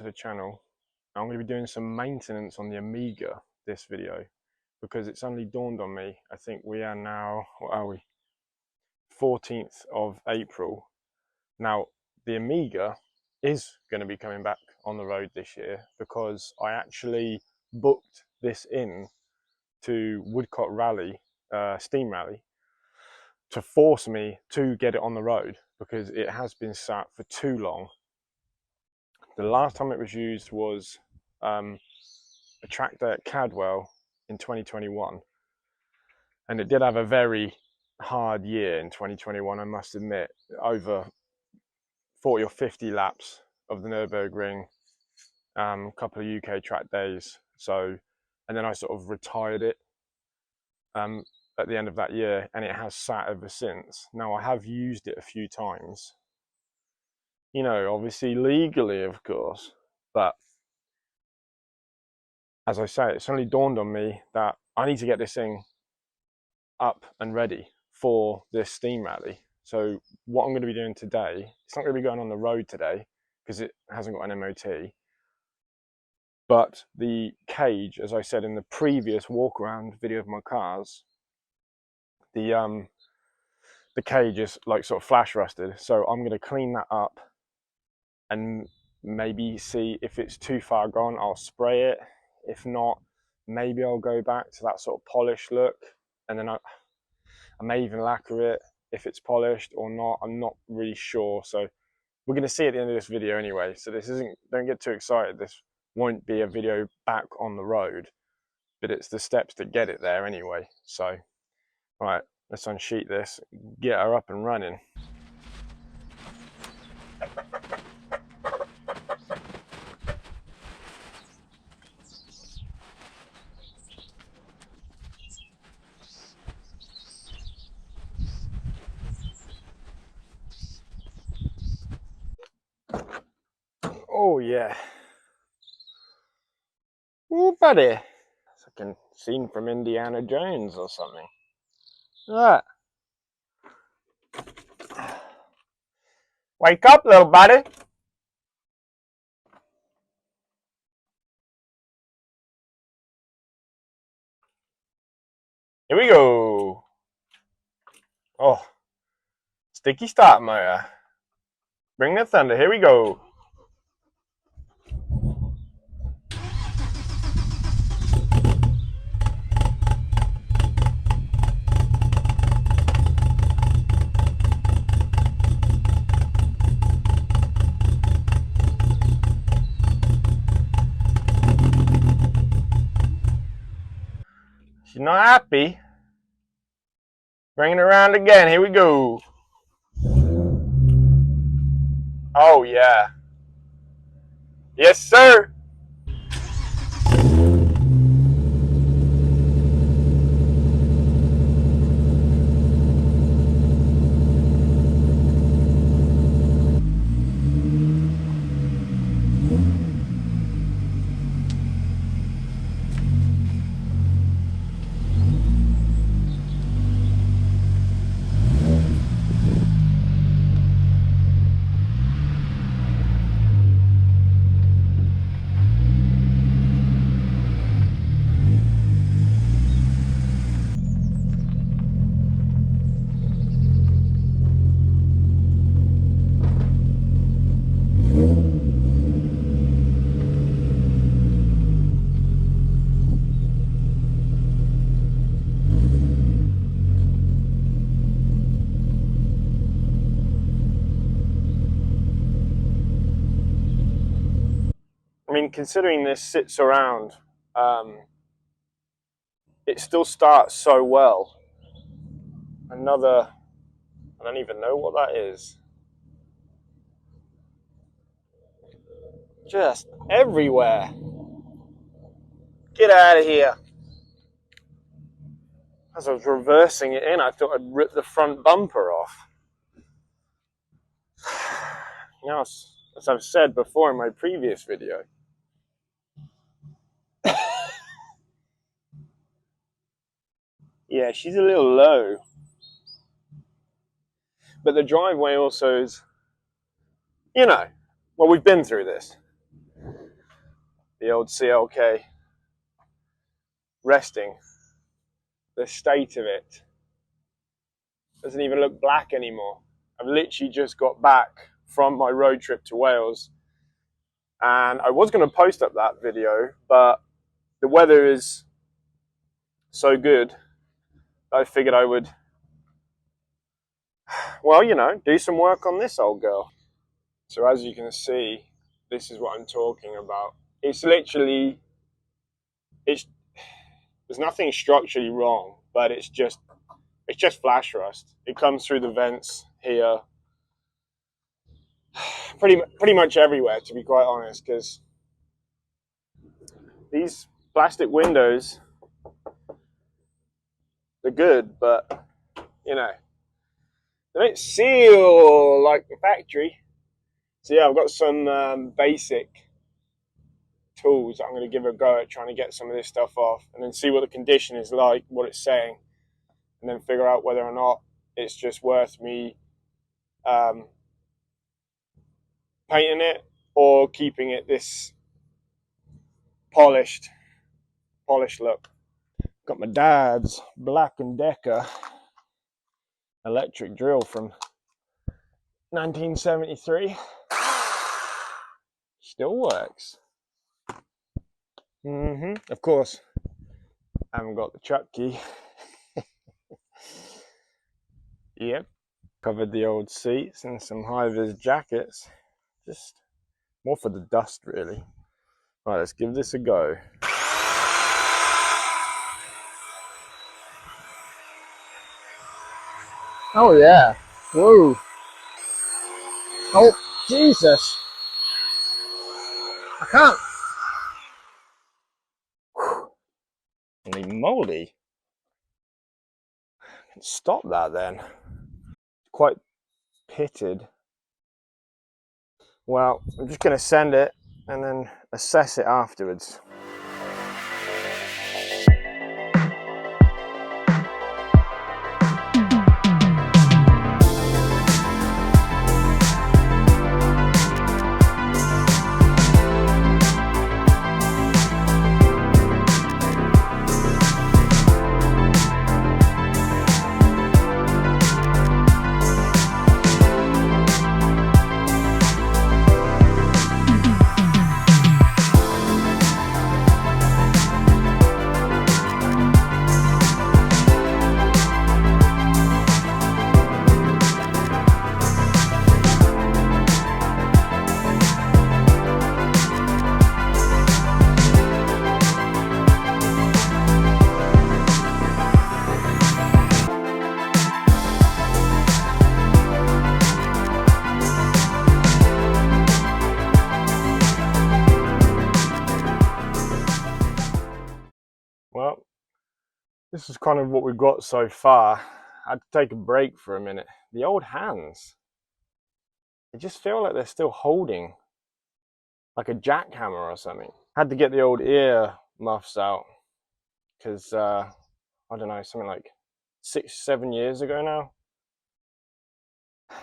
a channel. I'm going to be doing some maintenance on the Amiga this video, because it's only dawned on me. I think we are now, what are we, 14th of April. Now, the Amiga is going to be coming back on the road this year, because I actually booked this in to Woodcote Rally, Steam Rally, to force me to get it on the road, because it has been sat for too long. The last time it was used was a track day at Cadwell in 2021, and it did have a very hard year in 2021, I must admit. Over 40 or 50 laps of the Nürburgring, a couple of UK track days. So, and then I sort of retired it at the end of that year, and it has sat ever since. Now, I have used it a few times, you know, obviously legally, of course, but as I say, it's suddenly dawned on me that I need to get this thing up and ready for this Steam Rally. So what I'm going to be doing today, it's not going to be going on the road today because it hasn't got an MOT, but the cage, as I said in the previous walk around video of my cars, the cage is like sort of flash rusted, so I'm going to clean that up and maybe see if it's too far gone. I'll spray it. If not, maybe I'll go back to that sort of polished look, and then I may even lacquer it if it's polished or not. I'm not really sure, so we're going to see at the end of this video anyway. So this isn't, don't get too excited, this won't be a video back on the road, but it's the steps to get it there anyway. So right, let's unsheet this, get her up and running. Oh yeah. Ooh, buddy. It's like a scene from Indiana Jones or something. Right. Wake up, little buddy. Here we go. Oh, sticky start motor. Bring the thunder. Here we go. She's not happy. Bring it around again. Here we go. Oh, yeah. Yes, sir. I mean, considering this sits around, it still starts so well. Another, I don't even know what that is. Just everywhere. Get out of here. As I was reversing it in, I thought I'd rip the front bumper off. You know, as I've said before in my previous video, yeah, she's a little low. But the driveway also is, you know, well, we've been through this. the old CLK resting. The state of it doesn't even look black anymore. I've literally just got back from my road trip to Wales, and I was going to post up that video, but the weather is so good I figured I would, well, you know, do some work on this old girl. So as you can see, this is what I'm talking about. It's literally, there's nothing structurally wrong, but it's just flash rust. It comes through the vents here, pretty much everywhere, to be quite honest, because these plastic windows, they're good, but you know, they don't seal like the factory. So yeah, I've got some basic tools that I'm going to give a go at trying to get some of this stuff off, and then see what the condition is like, what it's saying, and then figure out whether or not it's just worth me painting it or keeping it this polished look. Got my dad's Black & Decker electric drill from 1973. Still works. Of course, I haven't got the chuck key. Yep. Covered the old seats in some high-vis jackets. Just more for the dust, really. Right, let's give this a go. Oh yeah. Whoa. Oh, Jesus. I can't. Holy moly. Stop that then. Quite pitted. Well, I'm just going to send it and then assess it afterwards. Well, this is kind of what we've got so far. I had to take a break for a minute. The old hands, they just feel like they're still holding like a jackhammer or something. Had to get the old ear muffs out because, I don't know, something like 6-7 years ago now.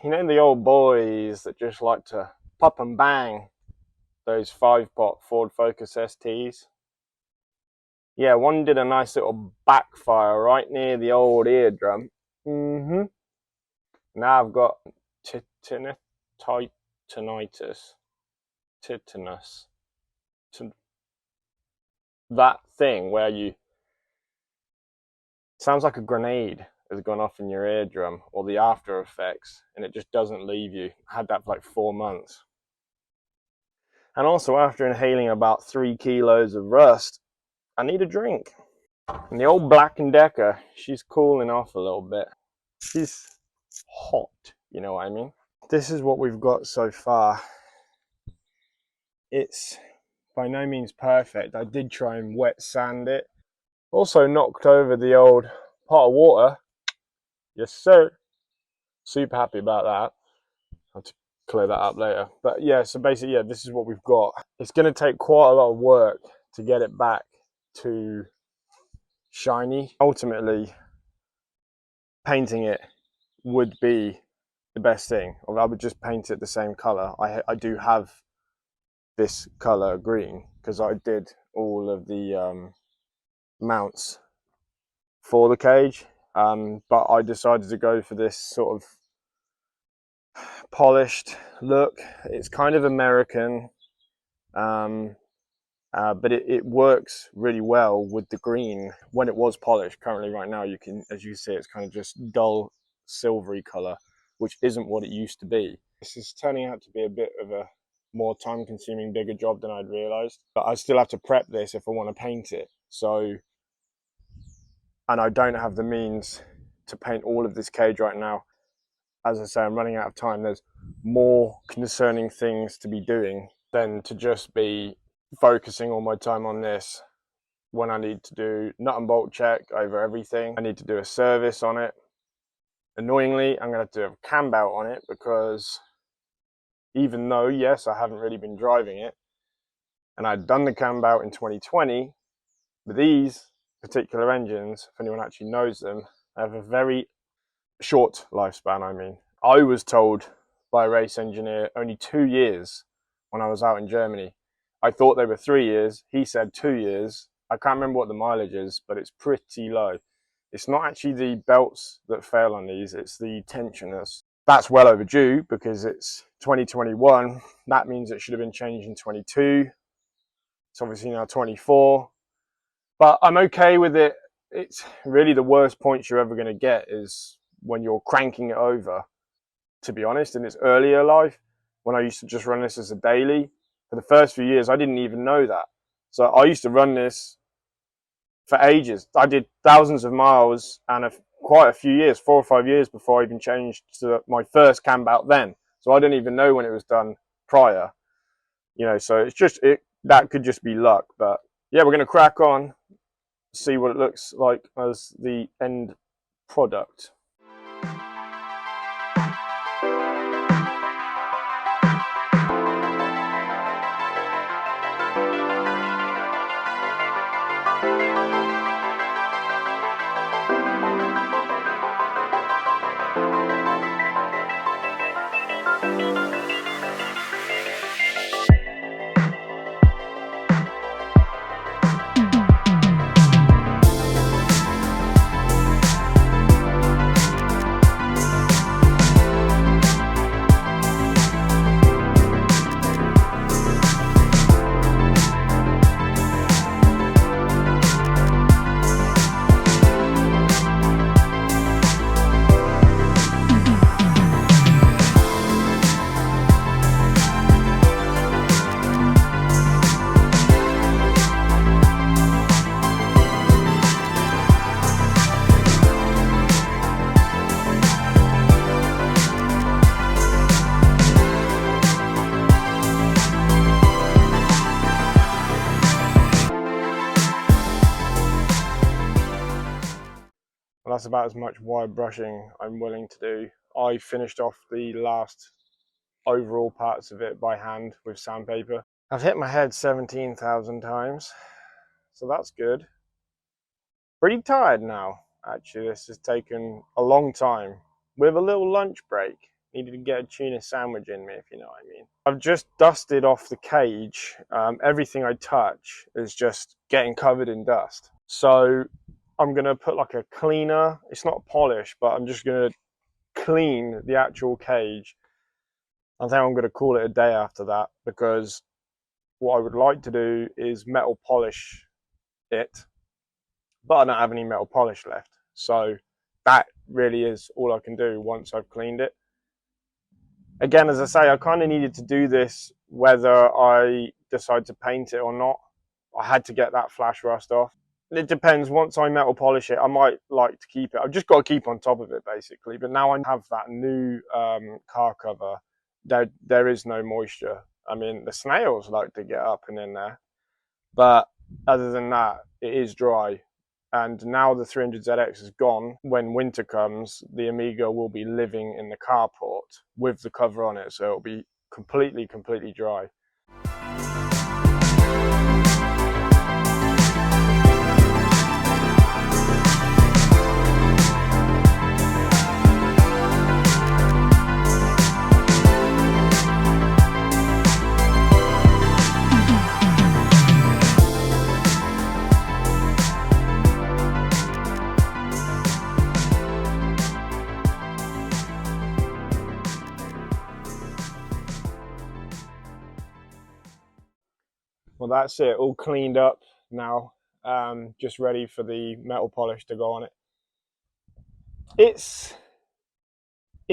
You know the old boys that just like to pop and bang those 5-pot Ford Focus STs? Yeah, one did a nice little backfire right near the old eardrum. Now I've got tetanus. That thing where you, sounds like a grenade has gone off in your eardrum, or the after effects, and it just doesn't leave you. I had that for like 4 months. And also, after inhaling about 3 kilos of rust, I need a drink. And the old Black & Decker, she's cooling off a little bit. She's hot, you know what I mean? This is what we've got so far. It's by no means perfect. I did try and wet sand it. Also knocked over the old pot of water. Yes, sir. Super happy about that. I'll have to clear that up later. But yeah, so basically, yeah, this is what we've got. It's going to take quite a lot of work to get it back to shiny. Ultimately, painting it would be the best thing. Or I would just paint it the same color. I do have this color green because I did all of the mounts for the cage, but I decided to go for this sort of polished look. It's kind of American, but it works really well with the green when it was polished. Currently right now, you can, as you see, it's kind of just dull silvery color, which isn't what it used to be. This is turning out to be a bit of a more time consuming, bigger job than I'd realized, but I still have to prep this if I want to paint it. So, and I don't have the means to paint all of this cage right now. As I say, I'm running out of time. There's more concerning things to be doing than to just be focusing all my time on this, when I need to do nut and bolt check over everything. I need to do a service on it. Annoyingly, I'm going to have to do a cam belt on it, because even though, yes, I haven't really been driving it, and I'd done the cam belt in 2020, but these particular engines, if anyone actually knows them, have a very short lifespan. I mean, I was told by a race engineer only 2 years when I was out in Germany. I thought they were 3 years. He said 2 years. I can't remember what the mileage is, but it's pretty low. It's not actually the belts that fail on these, it's the tensioners. That's well overdue because it's 2021. That means it should have been changed in 22. It's obviously now 24. But I'm okay with it. It's really the worst points you're ever going to get is when you're cranking it over, to be honest, in its earlier life, when I used to just run this as a daily. For the first few years, I didn't even know that. So I used to run this for ages. I did thousands of miles and quite a few years, 4 or 5 years before I even changed to my first cam belt then. So I didn't even know when it was done prior. You know, so it's just, that could just be luck. But yeah, we're going to crack on, see what it looks like as the end product. Well, that's about as much wire brushing I'm willing to do. I finished off the last overall parts of it by hand with sandpaper. I've hit my head 17,000 times, so that's good. Pretty tired now, actually. This has taken a long time with a little lunch break. Needed to get a tuna sandwich in me, if you know what I mean. I've just dusted off the cage. Everything I touch is just getting covered in dust. So I'm going to put like a cleaner. It's not polish, but I'm just going to clean the actual cage. I think I'm going to call it a day after that, because what I would like to do is metal polish it, but I don't have any metal polish left. So that really is all I can do once I've cleaned it. Again, as I say, I kind of needed to do this whether I decide to paint it or not. I had to get that flash rust off. It depends. Once I metal polish it, I might like to keep it. I've just got to keep on top of it, basically. But now I have that new car cover, there is no moisture. I mean, the snails like to get up and in there. But other than that, it is dry. And now the 300ZX is gone. When winter comes, the Amiga will be living in the carport with the cover on it. So it'll be completely dry. Well, that's it, all cleaned up now. Just ready for the metal polish to go on it. It's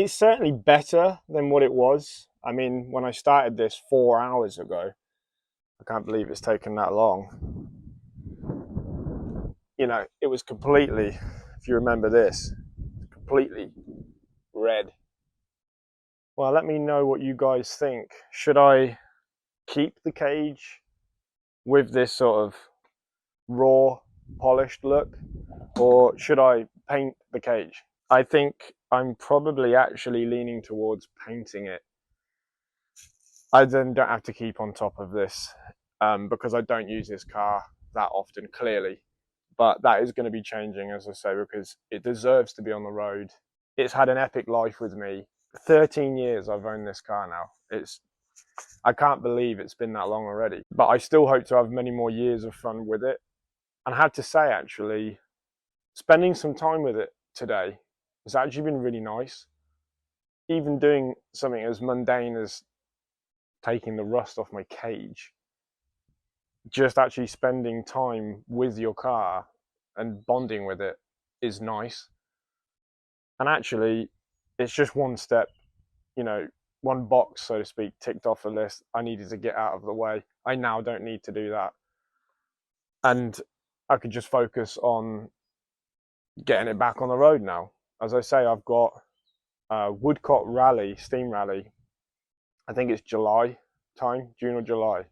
certainly better than what it was. I mean, when I started this 4 hours ago, I can't believe it's taken that long. You know, it was completely, if you remember this, completely red. Well, let me know what you guys think. Should I keep the cage with this sort of raw, polished look, or should I paint the cage? I think I'm probably actually leaning towards painting it. I then don't have to keep on top of this because I don't use this car that often, clearly. But that is going to be changing, as I say, because it deserves to be on the road. It's had an epic life with me. 13 years I've owned this car now. I can't believe it's been that long already. But I still hope to have many more years of fun with it. And I have to say, actually, spending some time with it today has actually been really nice. Even doing something as mundane as taking the rust off my cage, just actually spending time with your car and bonding with it is nice. And actually, it's just one step, you know, one box, so to speak, ticked off a list I needed to get out of the way. I now don't need to do that. And I could just focus on getting it back on the road now. As I say, I've got Woodcote Rally, Steam Rally. I think it's July time, June or July.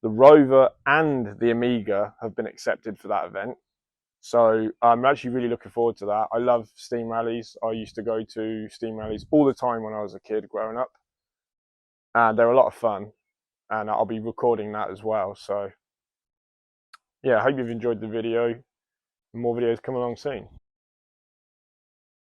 The Rover and the Amiga have been accepted for that event. So I'm actually really looking forward to that. I love Steam Rallies. I used to go to Steam Rallies all the time when I was a kid growing up. And they're a lot of fun. And I'll be recording that as well. So yeah, I hope you've enjoyed the video. More videos come along soon.